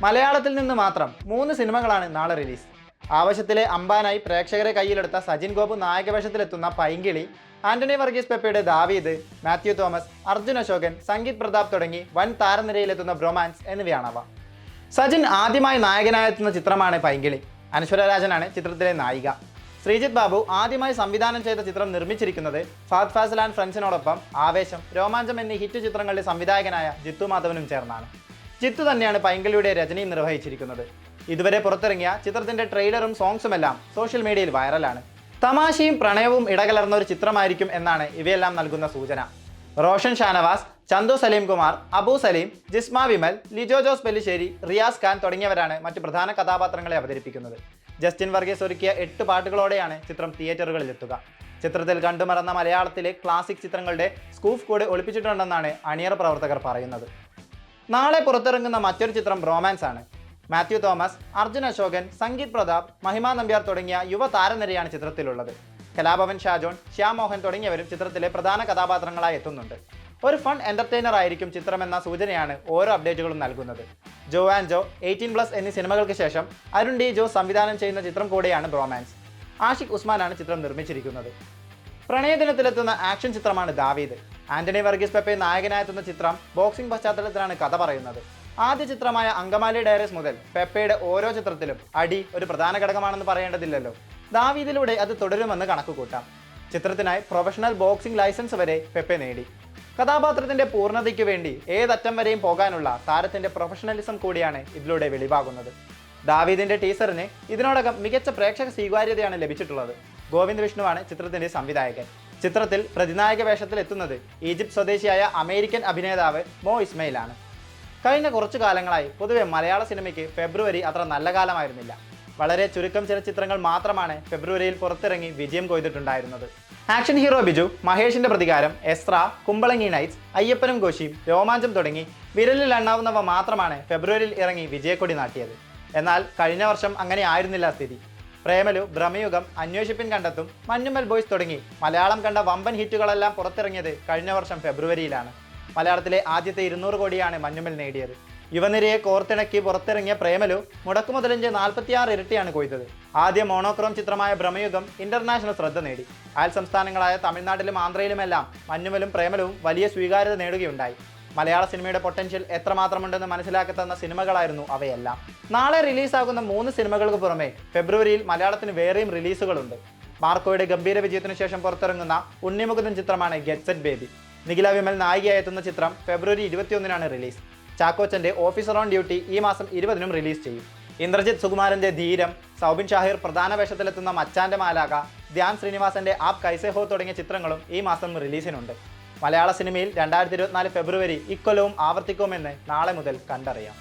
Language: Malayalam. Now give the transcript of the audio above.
മലയാളത്തിൽ നിന്ന് മാത്രം 3 സിനിമകളാണ് നാളെ റിലീസ്. ആവശ്യത്തിലെ അമ്പാനായി പ്രേക്ഷകരെ കയ്യിലെടുത്ത സജിൻ ഗോപു നായകവേഷത്തിലെത്തുന്ന പൈങ്കിളി, ആന്റണി വർഗീസ് പെപ്പയുടെ ദാവീദ്, മാത്യു തോമസ്, അർജുൻ അശോകൻ, സംഗീത് പ്രതാപ് തുടങ്ങി വൻ താരനിരയിലെത്തുന്ന ബ്രൊമാൻസ് എന്നിവയാണവ. സജിൻ ആദ്യമായി നായകനായെത്തുന്ന ചിത്രമാണ് പൈങ്കിളി. അനശ്വര രാജനാണ് ചിത്രത്തിലെ നായിക. ശ്രീജിത്ത് ബാബു ആദ്യമായി സംവിധാനം ചെയ്ത ചിത്രം നിർമ്മിച്ചിരിക്കുന്നത് ഫഹദ് ഫാസിൽ ആൻഡ് ഫ്രണ്ട്സിനോടൊപ്പം ആവേശം, രോമാഞ്ചം എന്നീ ഹിറ്റ് ചിത്രങ്ങളുടെ സംവിധായകനായ ജിത്തു മാധവനും ചേർന്നാണ്. ജിത്തു തന്നെയാണ് പൈങ്കിളിയുടെ രചനയും നിർവഹിച്ചിരിക്കുന്നത്. ഇതുവരെ പുറത്തിറങ്ങിയ ചിത്രത്തിന്റെ ട്രെയിലറും സോങ്സുമെല്ലാം സോഷ്യൽ മീഡിയയിൽ വൈറലാണ്. തമാശയും പ്രണയവും ഇടകലർന്ന ഒരു ചിത്രമായിരിക്കും എന്നാണ് ഇവയെല്ലാം നൽകുന്ന സൂചന. റോഷൻ ഷാനവാസ്, ചന്തു സലീം കുമാർ, അബു സലീം, ജിസ്മ വിമൽ, ലിജോ ജോസ് പെല്ലിശ്ശേരി, റിയാസ് ഖാൻ തുടങ്ങിയവരാണ് മറ്റു പ്രധാന കഥാപാത്രങ്ങളെ അവതരിപ്പിക്കുന്നത്. ജസ്റ്റിൻ വർഗീസ് ഒരുക്കിയ 8 പാട്ടുകളോടെയാണ് ചിത്രം തിയേറ്ററുകളിലെത്തുക. ചിത്രത്തിൽ കണ്ടുമറന്ന മലയാളത്തിലെ ക്ലാസിക് ചിത്രങ്ങളുടെ സ്കൂഫ് കൂടെ ഒളിപ്പിച്ചിട്ടുണ്ടെന്നാണ് അണിയറ പ്രവർത്തകർ പറയുന്നത്. നാളെ പുറത്തിറങ്ങുന്ന മറ്റൊരു ചിത്രം റൊമാൻസ് ആണ്. മാത്യു തോമസ്, അർജുൻ അശോകൻ, സംഗീത് പ്രതാപ്, മഹിമ നമ്പ്യാർ തുടങ്ങിയ യുവ താരനിരയാണ് ചിത്രത്തിലുള്ളത്. കലാഭവൻ ഷാജോൺ, ശ്യാം മോഹൻ തുടങ്ങിയവരും ചിത്രത്തിലെ പ്രധാന കഥാപാത്രങ്ങളായി എത്തുന്നുണ്ട്. ഒരു ഫൺ എന്റർടൈനർ ആയിരിക്കും ചിത്രമെന്ന സൂചനയാണ് ഓരോ അപ്ഡേറ്റുകളും നൽകുന്നത്. ജോ ആൻഡ് ജോ, 18+ എന്നീ സിനിമകൾക്ക് ശേഷം അരുൺ ഡി ജോസ് സംവിധാനം ചെയ്യുന്ന ചിത്രം കൂടെയാണ് ബ്രോമാൻസ്. ആഷിഖ് ഉസ്മാനാണ് ചിത്രം നിർമ്മിച്ചിരിക്കുന്നത്. പ്രണയദിനത്തിലെത്തുന്ന ആക്ഷൻ ചിത്രമാണ് ദാവീദ്. ആന്റണി വർഗീസ് പെപ്പെ നായകനായെത്തുന്ന ചിത്രം ബോക്സിംഗ് പശ്ചാത്തലത്തിലാണ് കഥ പറയുന്നത്. ആദ്യ ചിത്രമായ അങ്കമാലി ഡയറീസ് മുതൽ പെപ്പയുടെ ഓരോ ചിത്രത്തിലും അടി ഒരു പ്രധാന ഘടകമാണെന്ന് പറയേണ്ടതില്ലല്ലോ. ദാവീദിലൂടെ അത് തുടരുമെന്ന് കണക്കുകൂട്ടാം. ചിത്രത്തിനായി പ്രൊഫഷണൽ ബോക്സിംഗ് ലൈസൻസ് വരെ പെപ്പെ നേടി. കഥാപാത്രത്തിന്റെ പൂർണ്ണതയ്ക്ക് വേണ്ടി ഏതറ്റം വരെയും പോകാനുള്ള താരത്തിന്റെ പ്രൊഫഷണലിസം കൂടിയാണ് ഇതിലൂടെ വെളിവാകുന്നത്. ദാവീദിന്റെ ടീസറിന് ഇതിനോടകം മികച്ച പ്രേക്ഷക സ്വീകാര്യതയാണ് ലഭിച്ചിട്ടുള്ളത്. ഗോവിന്ദ് വിഷ്ണുവാണ് ചിത്രത്തിന്റെ സംവിധായകൻ. ചിത്രത്തിൽ പ്രതിനായക വേഷത്തിൽ എത്തുന്നത് ഈജിപ്ത് സ്വദേശിയായ അമേരിക്കൻ അഭിനേതാവ് മോ ഇസ്മയിലാണ്. കഴിഞ്ഞ കുറച്ചു കാലങ്ങളായി പൊതുവെ മലയാള സിനിമയ്ക്ക് ഫെബ്രുവരി അത്ര നല്ല കാലമായിരുന്നില്ല. വളരെ ചുരുക്കം ചില ചിത്രങ്ങൾ മാത്രമാണ് ഫെബ്രുവരിയിൽ പുറത്തിറങ്ങി വിജയം കൊയ്തിട്ടുണ്ടായിരുന്നത്. ആക്ഷൻ ഹീറോ ബിജു, മഹേഷിന്റെ പ്രതികാരം, എസ്ര, കുമ്പളങ്ങി നൈറ്റ്സ്, അയ്യപ്പനും കോശിയും, രോമാഞ്ചം തുടങ്ങി വിരലിൽ എണ്ണാവുന്നവ മാത്രമാണ് ഫെബ്രുവരിയിൽ ഇറങ്ങി വിജയക്കൊടി നാട്ടിയത്. എന്നാൽ കഴിഞ്ഞ വർഷം അങ്ങനെ ആയിരുന്നില്ല സ്ഥിതി. പ്രേമലു, ഭ്രമയുഗം, അന്വേഷിപ്പിൻ കണ്ടെത്തും, മഞ്ഞുമ്മൽ ബോയ്സ് തുടങ്ങി മലയാളം കണ്ട വമ്പൻ ഹിറ്റുകളെല്ലാം പുറത്തിറങ്ങിയത് കഴിഞ്ഞ വർഷം ഫെബ്രുവരിയിലാണ്. മലയാളത്തിലെ ആദ്യത്തെ 200 കോടിയാണ് മഞ്ഞുമ്മൽ നേടിയത്. യുവനിരയെ കോർത്തിണക്കി പുറത്തിറങ്ങിയ പ്രേമലു മുടക്കുമുതലിന്റെ 46 ഇരട്ടിയാണ് കൊയ്തത്. ആദ്യ മോണോക്രോം ചിത്രമായ ഭ്രമയുഗം ഇന്റർനാഷണൽ ശ്രദ്ധ നേടി. അയൽ സംസ്ഥാനങ്ങളായ തമിഴ്നാട്ടിലും ആന്ധ്രയിലുമെല്ലാം മഞ്ഞുമലും പ്രേമലവും വലിയ സ്വീകാര്യത നേടുകയുണ്ടായി. മലയാള സിനിമയുടെ പൊട്ടൻഷ്യൽ എത്രമാത്രമുണ്ടെന്ന് മനസ്സിലാക്കത്തന്ന സിനിമകളായിരുന്നു അവയെല്ലാം. നാളെ റിലീസാകുന്ന 3 സിനിമകൾക്ക് പുറമെ ഫെബ്രുവരിയിൽ മലയാളത്തിന് വേറെയും റിലീസുകളുണ്ട്. മാർക്കോയുടെ ഗംഭീര വിജയത്തിനു ശേഷം പുറത്തിറങ്ങുന്ന ഉണ്ണിമുകുന്ദൻ ചിത്രമാണ് get set baby. Nikhila Vimal നായികയായി എത്തുന്ന ചിത്രം ഫെബ്രുവരി 21-നാണ് റിലീസ്. ചാക്കോച്ചന്റെ ഓഫീസർ ഓൺ ഡ്യൂട്ടി ഈ മാസം 20-നും റിലീസ് ചെയ്യും. ഇന്ദ്രജിത്ത് സുകുമാരന്റെ ധീരം, സൗബിൻ ഷാഹിർ പ്രധാന വേഷത്തിലെത്തുന്ന മച്ചാന്റെ മാലാക, ധ്യാൻ ശ്രീനിവാസന്റെ ആപ് കൈസെ ഹോ തുടങ്ങിയ ചിത്രങ്ങളും ഈ മാസം റിലീസിനുണ്ട്. മലയാള സിനിമയിൽ 2024 ഫെബ്രുവരി ഇക്കൊല്ലവും ആവർത്തിക്കുമെന്ന് നാളെ മുതൽ കണ്ടറിയാം.